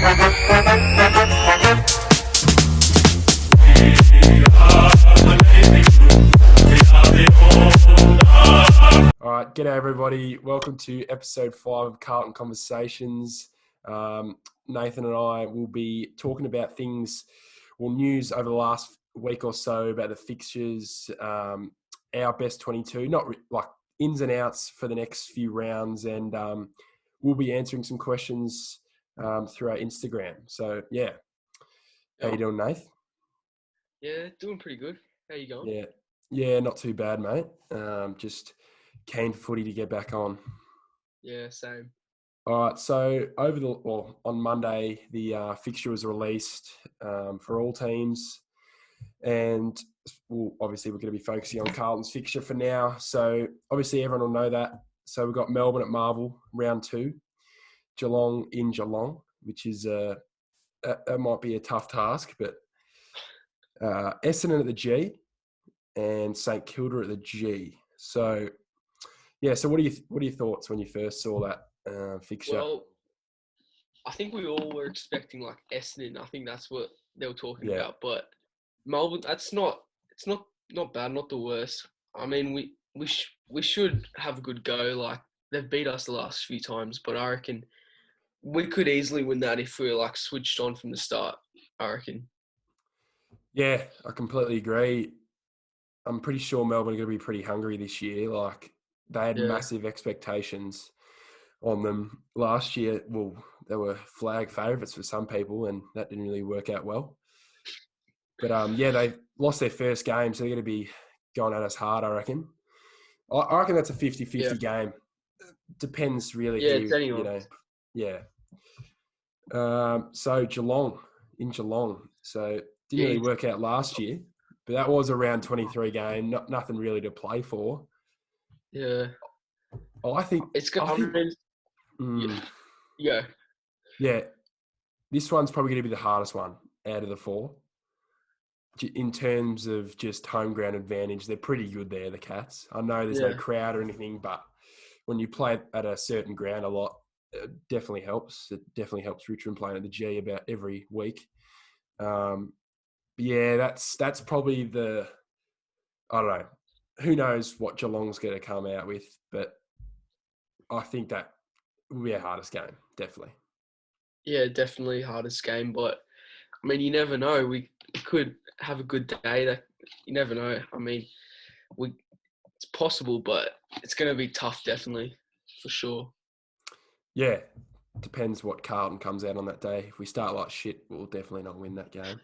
All right, g'day everybody. Welcome to episode 5 of Carlton Conversations. Nathan and I will be talking about things or news over the last week or so about the fixtures, our best 22, like ins and outs for the next few rounds, and we'll be answering some questions through our Instagram. So yeah, how you doing, Nath? Yeah, doing pretty good. How you going? Yeah, not too bad, mate. Just keen for footy to get back on. Yeah, same. All right, so on Monday, the fixture was released for all teams, and obviously we're going to be focusing on Carlton's fixture for now. So obviously everyone will know that. So we've got Melbourne at Marvel, round 2, Geelong in Geelong, which is that might be a tough task, but Essendon at the G and St Kilda at the G. So yeah, so what are your thoughts when you first saw that fixture? Well, I think we all were expecting like Essendon. I think that's what they were talking about. But Melbourne, it's not bad, not the worst. I mean, we should have a good go. Like they've beat us the last few times, but I reckon we could easily win that if we were like switched on from the start. I reckon. Yeah, I completely agree. I'm pretty sure Melbourne are going to be pretty hungry this year. Like they had massive expectations on them last year. Well, they were flag favourites for some people, and that didn't really work out well. But they lost their first game, so they're going to be going at us hard, I reckon. I reckon that's a 50-50 game. Depends really who. Yeah. So Geelong, in Geelong. So didn't really work out last year, but that was a round 23 game. Nothing really to play for. Yeah. I think it's good. Yeah. This one's probably going to be the hardest one out of the 4. In terms of just home ground advantage, they're pretty good there, the Cats. I know there's no crowd or anything, but when you play at a certain ground a lot, it definitely helps. It definitely helps Richmond playing at the G about every week. That's probably I don't know. Who knows what Geelong's going to come out with, but I think that will be our hardest game, definitely. Yeah, definitely hardest game, but I mean, you never know. We could have a good day. That you never know. I mean, it's possible, but it's going to be tough, definitely, for sure. Yeah, depends what Carlton comes out on that day. If we start like shit, we'll definitely not win that game.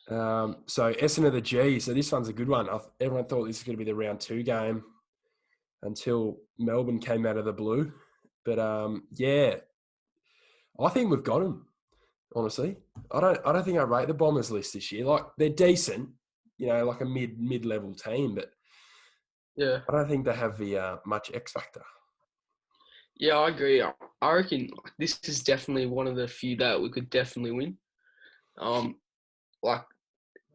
So Essendon of the G. So this one's a good one. Everyone thought this was going to be the round 2 game until Melbourne came out of the blue. But I think we've got them. Honestly, I don't think I rate the Bombers list this year. Like they're decent, like a mid-level team, but yeah, I don't think they have the much X factor. Yeah, I agree. I reckon this is definitely one of the few that we could definitely win. Like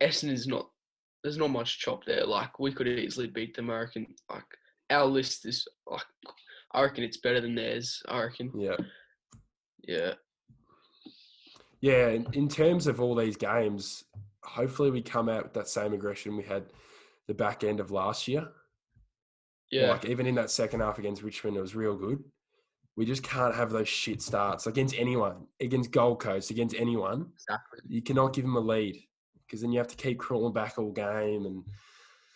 Essendon there's not much chop there. Like we could easily beat them. I reckon. Like our list is like, I reckon it's better than theirs. I reckon. Yeah. Yeah. Yeah, in terms of all these games, hopefully we come out with that same aggression we had the back end of last year. Yeah. Like even in that second half against Richmond, it was real good. We just can't have those shit starts against anyone, against Gold Coast, against anyone. Exactly. You cannot give them a lead because then you have to keep crawling back all game. And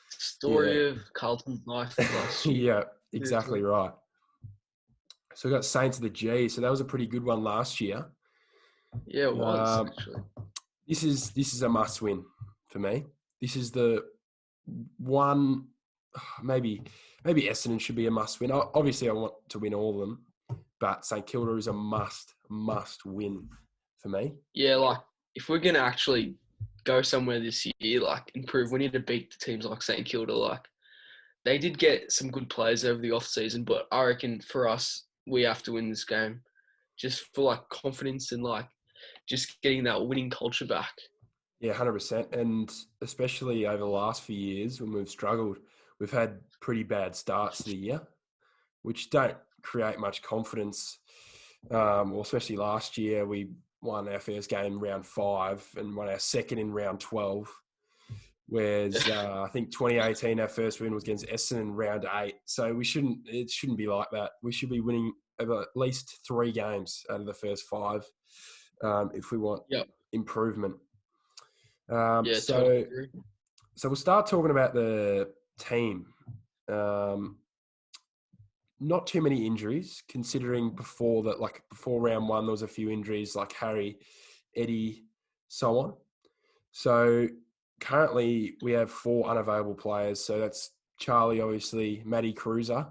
story of Carlton's life last year. Yeah, exactly right. So we got Saints of the G. So that was a pretty good one last year. Yeah, it was actually. This is a must win for me. This is the one. Maybe Essendon should be a must win. Obviously, I want to win all of them, but St Kilda is a must win for me. Yeah, like if we're gonna actually go somewhere this year, like improve, we need to beat the teams like St Kilda. Like they did get some good players over the off season, but I reckon for us, we have to win this game, just for like confidence and like just getting that winning culture back. Yeah, 100%. And especially over the last few years when we've struggled, we've had pretty bad starts to the year, which don't create much confidence Well, especially last year, we won our first game round 5 and won our second in round 12. Whereas I think 2018, our first win was against Essendon in round 8. So it shouldn't be like that. We should be winning at least 3 games out of the first 5 if we want Yep. improvement. Yeah, totally So agree. we'll start talking about the team. Not too many injuries, considering before round 1, there was a few injuries like Harry, Eddie, so on. So currently we have 4 unavailable players. So that's Charlie, obviously, Matty Cruiser,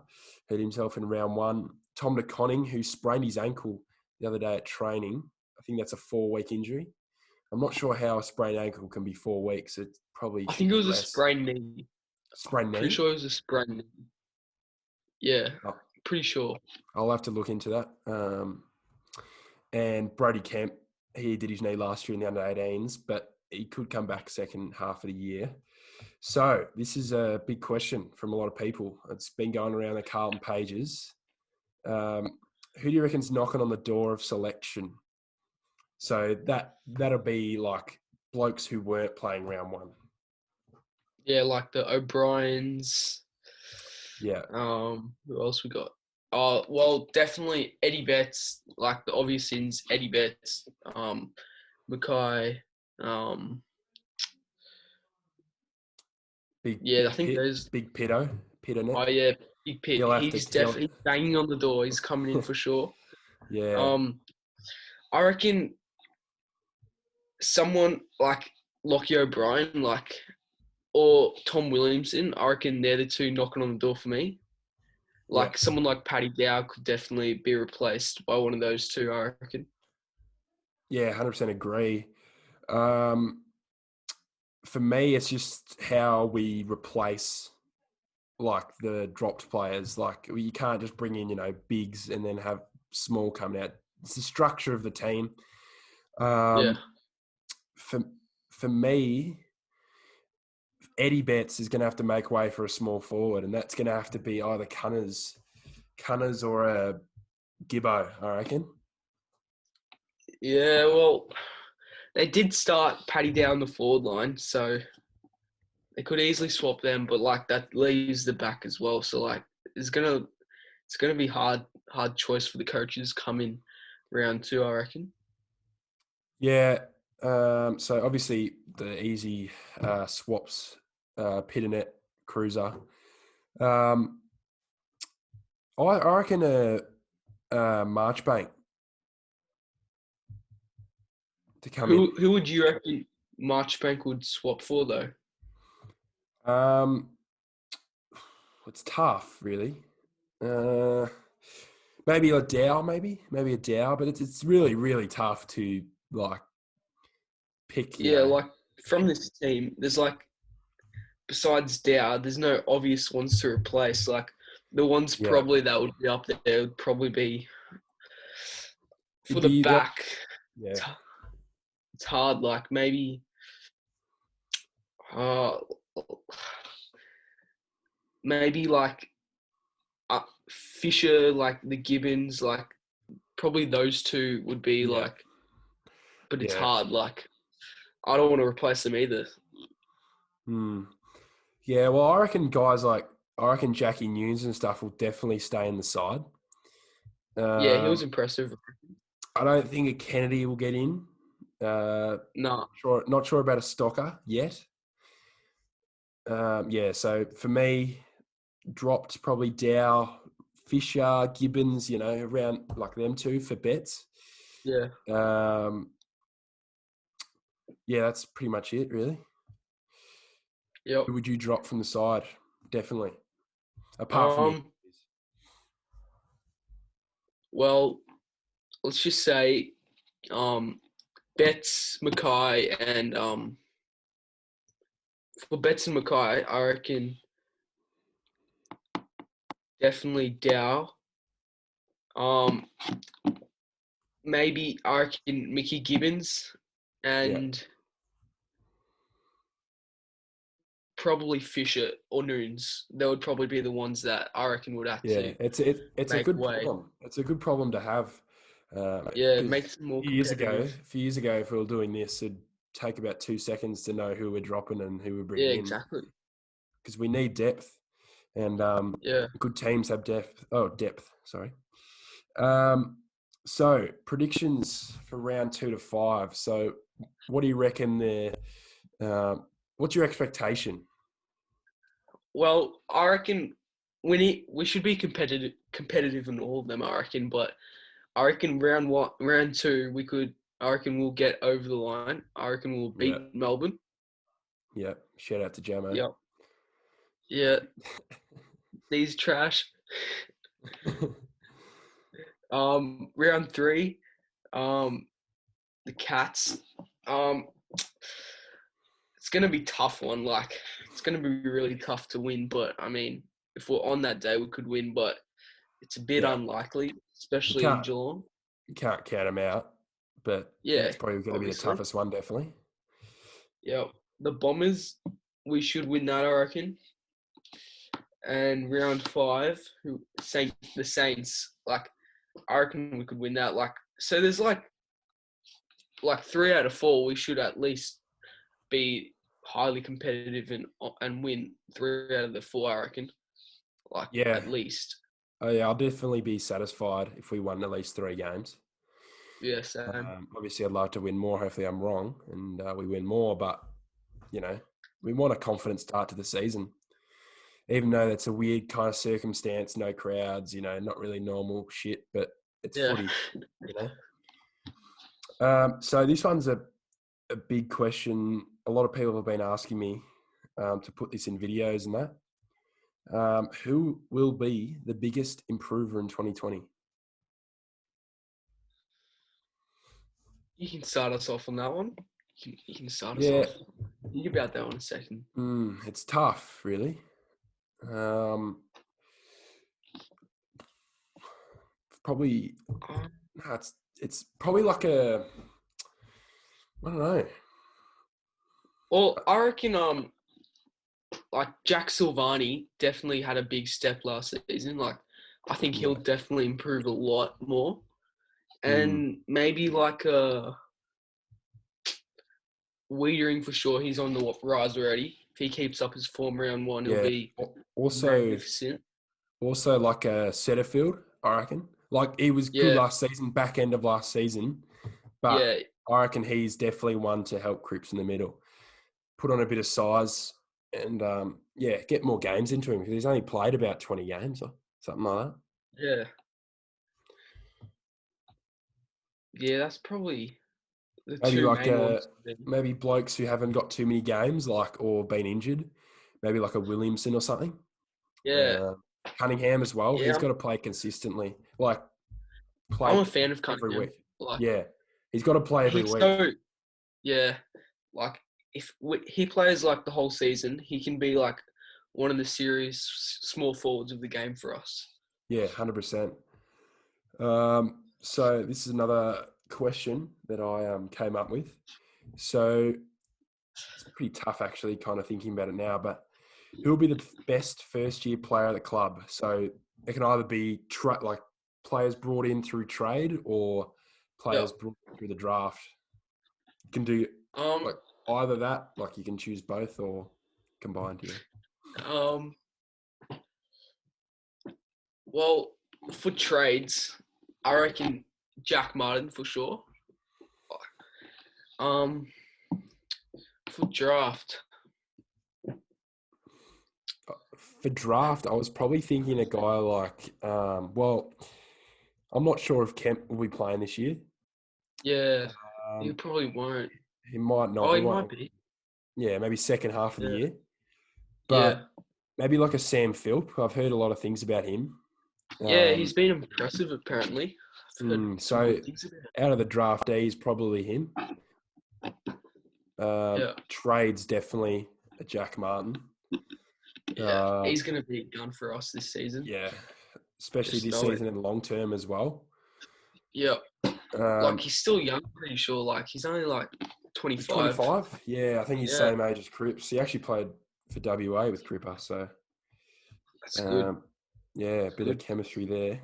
hurt himself in round 1. Tom de Conning, who sprained his ankle the other day at training. I think that's a 4-week injury. I'm not sure how a sprained ankle can be 4 weeks. It probably I should think it be was a less. sprained knee. Sprained Pretty knee? sure it was a sprained knee. Yeah, Oh, pretty sure. I'll have to look into that. And Brody Kemp, he did his knee last year in the under-18s, but he could come back second half of the year. So this is a big question from a lot of people. It's been going around the Carlton pages. Who do you reckon's knocking on the door of selection? So that'll be like blokes who weren't playing round 1. Yeah, like the O'Briens. Yeah. Who else we got? Oh, well, definitely Eddie Betts, like the obvious sins, Eddie Betts, Mackay, yeah, I think those. Big Pitto, Oh Pitternet. yeah, Big Pit. He'll have to. He's definitely banging on the door. He's coming in for sure. Yeah. I reckon someone like Lockie O'Brien, or Tom Williamson. I reckon they're the 2 knocking on the door for me. Like someone like Paddy Dow could definitely be replaced by one of those 2, I reckon. Yeah, 100% agree. For me, it's just how we replace like the dropped players. Like you can't just bring in, bigs and then have small coming out. It's the structure of the team. Yeah. For me, Eddie Betts is going to have to make way for a small forward, and that's going to have to be either Cunners or a Gibbo, I reckon. Yeah, well, they did start Paddy down the forward line, so they could easily swap them, but that leaves the back as well. So it's gonna be hard choice for the coaches coming round 2, I reckon. Yeah. So obviously the easy swaps, Pitternet, Cruiser. I reckon a Marchbank to come in. Who would you reckon Marchbank would swap for though? It's tough, really. Maybe a Dow, maybe a Dow, but it's really, really tough to pick. Yeah, from this team, there's besides Dow, there's no obvious ones to replace. The ones probably that would be up there would probably be for the back. Yeah, it's hard. Maybe, maybe Fisher, the Gibbons, probably those 2 would be but it's hard. I don't want to replace them either. Yeah, well, I reckon Jackie Nunes and stuff will definitely stay in the side. Yeah, he was impressive. I don't think a Kennedy will get in. No. Not sure about a Stocker yet. Yeah, so for me, dropped probably Dow, Fisher, Gibbons, around them 2 for bets. Yeah. Yeah, that's pretty much it, really. Yep. Who would you drop from the side? Definitely. Apart from well, let's just say Betts, Mackay, and for Betts and Mackay, I reckon definitely Dow. Maybe I reckon Mickey Gibbons and probably Fisher or Nunes. They would probably be the ones that I reckon would have to. It's a good problem. It's a good problem to have. Yeah, it 'Cause makes it a more few years ago, competitive. if we were doing this, it'd take about 2 seconds to know who we're dropping and who we're Yeah, bringing in exactly. because we need depth, and Yeah. good teams have depth. Oh, depth. Sorry. Um, so predictions for round 2 to 5. So, what do you reckon there? What's your expectation? Well, I reckon we should be competitive in all of them. I reckon, but I reckon round two, I reckon we'll get over the line. I reckon we'll Yeah, beat Melbourne. yeah. Shout out to Jamo. Yep. Yeah, these trash. Round three, the Cats. Um, it's gonna be tough one. Like, it's gonna be really tough to win. But I mean, if we're on that day, we could win. But it's a bit Yeah, unlikely, you especially in can't Geelong. you can't count them out, but Yeah, that's probably going to be the obviously. toughest one, definitely. Yeah, the Bombers. We should win that, I reckon. And round five, the Saints. Like, I reckon we could win that. Like, so there's like 3 out of 4. We should at least be highly competitive and win 3 out of the 4. I reckon. Like, Yeah, at least. oh, yeah, I'll definitely be satisfied if we won at least 3 games. Yeah, same. Obviously, I'd like to win more. Hopefully, I'm wrong and we win more. But we want a confident start to the season, even though that's a weird kind of circumstance. No crowds, not really normal shit, but it's Yeah. footy. So this one's a big question. A lot of people have been asking me to put this in videos and that. Who will be the biggest improver in 2020? You can start us off on that one. You can start us Yeah, off. Think about that one a second. it's tough, really. Probably, Um, no, it's probably like a, I don't know. well, I reckon like Jack Silvani definitely had a big step last season. Like, I think he'll Yeah. definitely improve a lot more. Mm, And maybe like Wiedering for sure. He's on the rise already. If he keeps up his form round one, he'll yeah. be Also, magnificent. like a Setterfield, I reckon. Like he was good Yeah, last season, back end of last season, but yeah, I reckon he's definitely one to help Cripps in the middle. Put on a bit of size and get more games into him because he's only played about 20 games or something like that. yeah, yeah. That's probably the Maybe two like main ones. maybe blokes who haven't got too many games, like or been injured. Maybe like a Williamson or something. Yeah, Uh, Cunningham as well. yeah. He's got to play consistently, like I'm play a fan of every Cunningham. week. Like, Yeah, he's got to play every he's week. so yeah. Like, if he plays like the whole season, he can be like one of the serious small forwards of the game for us. Yeah, 100%. So this is another question that I came up with. So it's pretty tough, actually, kind of thinking about it now. But who will be the best first-year player at the club? So it can either be like players brought in through trade or Yeah. players brought in through the draft. You can do Um. like either that, like you can choose both or combined. Yeah. Um. Well, for trades, I reckon Jack Martin for sure. Um. For draft, For draft, I was probably thinking a guy like, I'm not sure if Kemp will be playing this year. yeah, he Um, probably won't. he might not. Oh, He he might, might be. yeah, maybe second half of the Yeah. year. Yeah. But maybe like a Sam Philp. I've heard a lot of things about him. Yeah, he's been impressive apparently. I've heard some So good things about him. out of the draftees, probably him. Yeah. Trades definitely a Jack Martin. Yeah. He's gonna be a gun for us this season. Yeah, especially Just this know it. season and long term as well. Yeah. Like, Um, he's still young, pretty sure. Like, he's only like 25. 25. Yeah, I think he's Yeah. same age as Cripps. He actually played for WA with Cripper, so That's good. yeah, a bit of Good. chemistry there.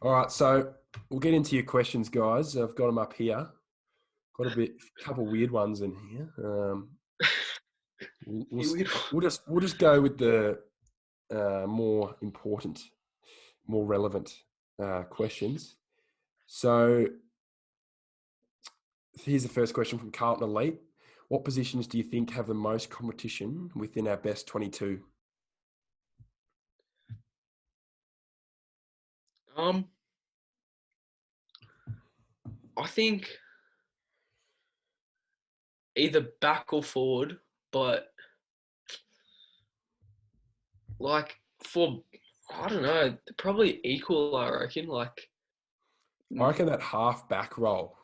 All right, so we'll get into your questions, guys. I've got them up here. Got a couple weird ones in here. We'll just go with the more important, more relevant questions. So here's the first question from Carlton Elite. What positions do you think have the most competition within our best 22? I think either back or forward, but like I don't know, probably equal. I reckon. I reckon that half back role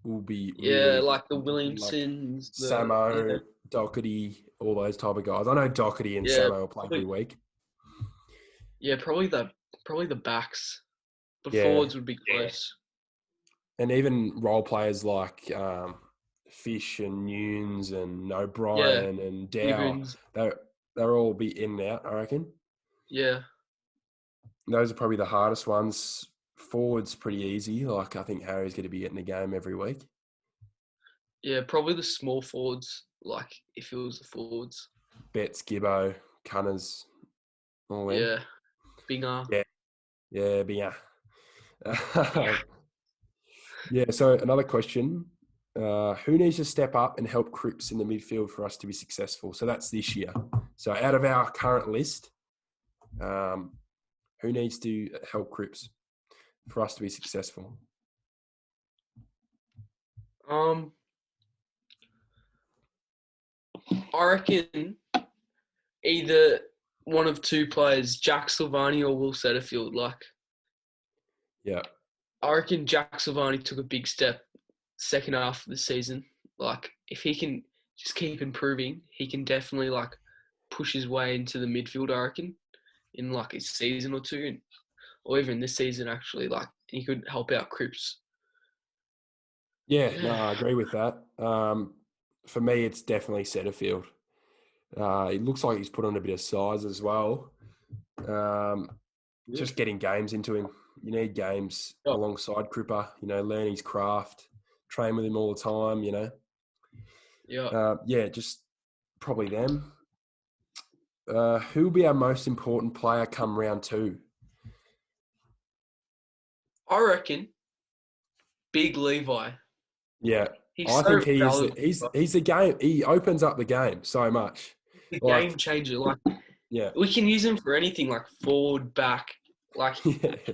will be Yeah, really like the like Williamsons, Samo, Doherty, all those type of guys. I know Doherty and Samo will play every week. Yeah, probably the backs. The forwards would be close. And even role players like Fish and Nunes and O'Brien and Dow, they'll all be in and out, I reckon. Yeah. Those are probably the hardest ones. Forwards pretty easy. Like I think Harry's going to be getting a game every week. Yeah, probably the small forwards. Like if it was the forwards. Betts, Gibbo, Cunners, all in. Yeah. Binger. Yeah, Binger. Yeah, so another question. Who needs to step up and help Cripps in the midfield for us to be successful? So that's this year. So out of our current list, who needs to help Cripps for us to be successful? I reckon either one of two players, Jack Silvani or Will Setterfield. Yeah. I reckon Jack Silvani took a big step second half of the season. Like, if he can just keep improving, he can definitely, push his way into the midfield, I reckon, in, a season or two. Or even this season, actually. He could help out Cripps. Yeah, no, I agree with that. For me, it's definitely Setterfield. It looks like he's put on a bit of size as well. Just getting games into him. You need games alongside Cripper, learn his craft, train with him all the time, Yeah, just probably them. Who will be our most important player come round 2? I reckon Big Levi. Yeah. I think he's the game. He opens up the game so much. The game changer. We can use him for anything, forward, back.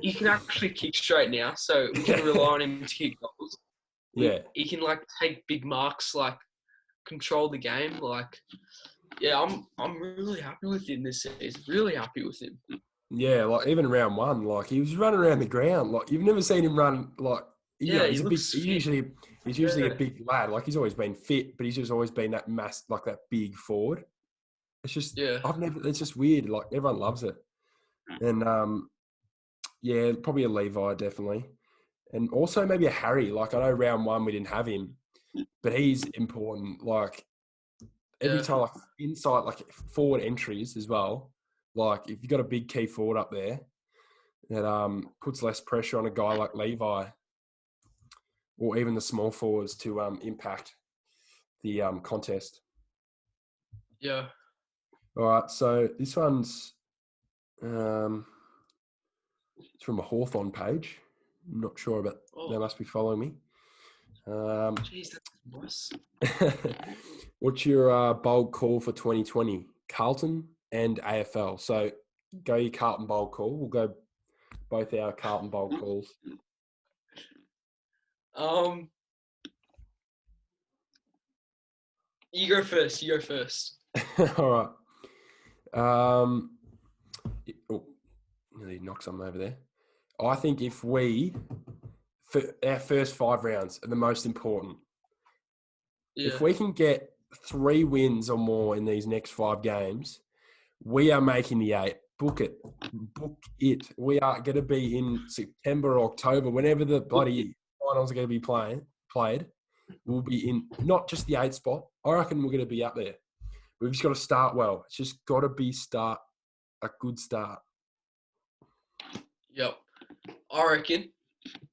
He can actually kick straight now, so we can rely on him to kick goals. He can take big marks, control the game. I'm really happy with him this season. Really happy with him. Yeah, even round 1, he was running around the ground. You've never seen him run he's usually a big lad. He's always been fit, but he's just always been that that big forward. It's just it's just weird. Everyone loves it. And probably a Levi definitely. And also maybe a Harry. I know round 1 we didn't have him, but he's important. Every time inside forward entries as well. If you've got a big key forward up there, that puts less pressure on a guy like Levi or even the small forwards to impact the contest. Yeah. All right, so this one's it's from a Hawthorn page. I'm not sure, but they must be following me. Jeez, that's nice. What's your bold call for 2020? Carlton and AFL. So go your Carlton bold call. We'll go both our Carlton bold calls. You go first. All right. Nearly knocked something over there. I think if our first 5 rounds are the most important. Yeah. If we can get 3 wins or more in these next 5 games, we are making the 8. Book it. We are going to be in September or October, whenever the bloody finals are going to be played. We'll be in not just the 8 spot. I reckon we're going to be up there. We've just got to start well. It's just got to be a good start. Yep. I reckon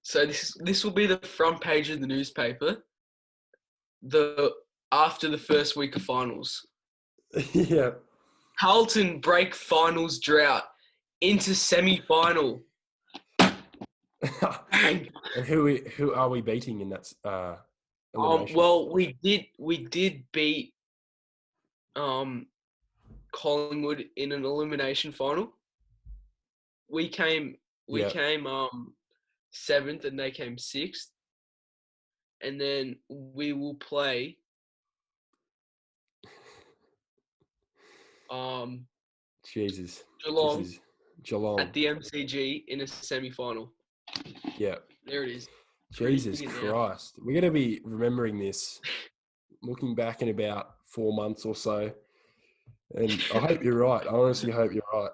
So this will be the front page of the newspaper. After the first week of finals, Yeah. Carlton break finals drought into semi-final. Bang. And who are we beating in that elimination? Well, we did beat Collingwood in an elimination final. We came seventh and they came sixth, and then we will play Jesus. Geelong, This is Geelong at the MCG in a semi-final. Yeah. There it is. Jesus Christ. We're going to be remembering this, looking back in about 4 months or so. And I hope you're right. I honestly hope you're right.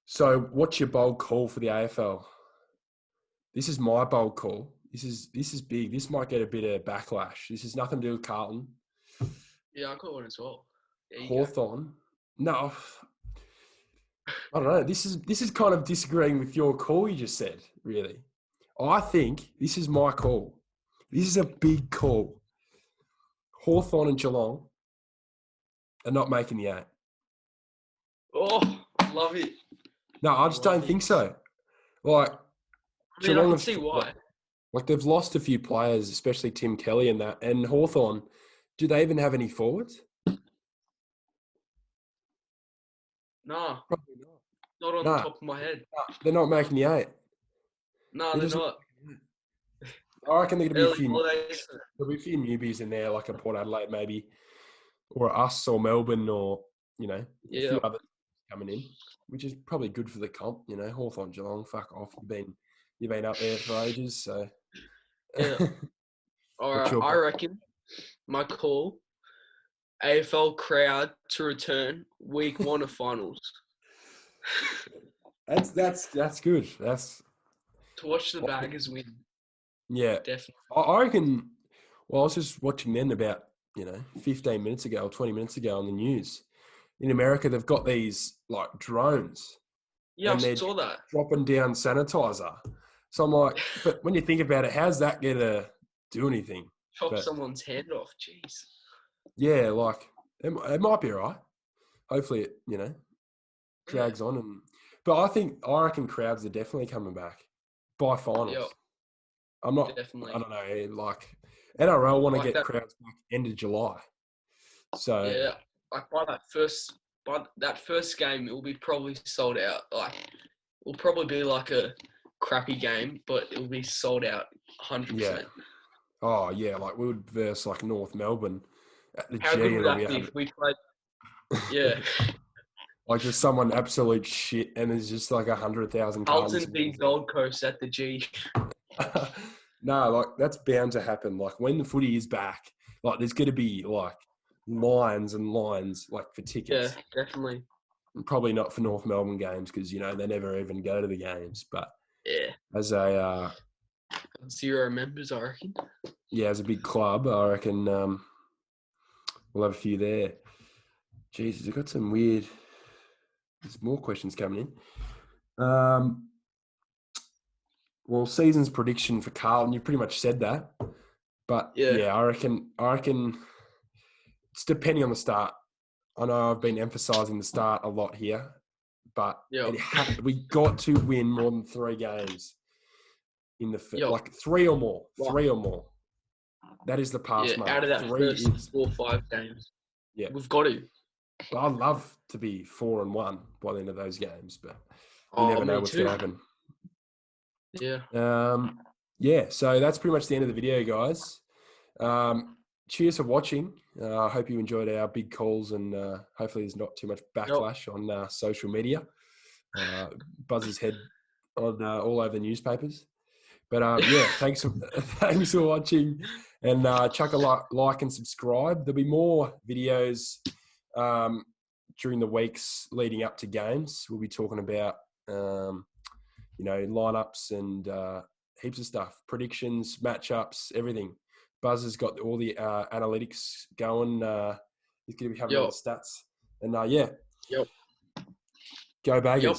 So what's your bold call for the AFL? This is my bold call. This is big. This might get a bit of backlash. This has nothing to do with Carlton. Yeah, I got one as well. Hawthorn. No, I don't know. This is kind of disagreeing with your call you just said, really. I think this is my call. This is a big call. Hawthorn and Geelong are not making the 8. Oh, love it. No, I just don't think so. Like, I mean, I can see why. Like, they've lost a few players, especially Tim Kelly and that. And Hawthorn, do they even have any forwards? Nah. Probably not. Not on the top of my head. They're not making the 8. No, they're not. I reckon there'll be a few newbies in there, like a Port Adelaide maybe, or us or Melbourne or, a few others coming in, which is probably good for the comp. Hawthorn, Geelong, fuck off. You've been up there for ages, so. Yeah. All right, I reckon my call, AFL crowd to return week 1 of finals. That's good. That's to watch the Baggers win. Yeah, definitely. I reckon. Well, I was just watching then about 15 minutes ago or 20 minutes ago on the news. In America, they've got these like drones. Yeah, and I saw that. Dropping down sanitizer. So I'm like, but when you think about it, how's that going to do anything? Chop someone's head off. Jeez. Yeah, like it might be all right. Hopefully it, drags on. But I reckon crowds are definitely coming back by finals. Yep. I'm not. Definitely. I don't know. Like NRL want to get crowds back end of July. So yeah, like by that first game, it will be probably sold out. Like it will probably be like a crappy game, but it will be sold out 100%. Yeah. Oh yeah, like we would verse like North Melbourne at the How G. good would that be if we played? Yeah. Like just someone absolute shit, and there's just like 100,000. Carlton beat Gold Coast at the G. No, like that's bound to happen. Like when the footy is back, like there's going to be like lines and lines like for tickets. Yeah, definitely. Probably not for North Melbourne games because they never even go to the games. But yeah, as a 0 members, I reckon. Yeah, as a big club, I reckon we'll have a few there. Jesus, I've got some weird. There's more questions coming in. Well, season's prediction for Carlton, you pretty much said that. But yeah, I reckon it's depending on the start. I know I've been emphasising the start a lot here, but we got to win more than 3 games in the like 3 or more. Wow. 3 or more. That is the pass mark. Out of that first 4 or 5 games. Yeah, we've got to. But I'd love to be 4-1 by the end of those games, but you never know what's going to happen. Yeah. Yeah, so that's pretty much the end of the video, guys. Cheers for watching. I hope you enjoyed our big calls, and hopefully there's not too much backlash on social media. Buzz's head on all over the newspapers. But yeah, thanks for watching, and chuck a like and subscribe. There'll be more videos during the weeks leading up to games. We'll be talking about lineups and heaps of stuff, predictions, matchups, everything. Buzz has got all the analytics going. He's going to be having all the stats. And yeah. Yep. Go Baggers. Yep.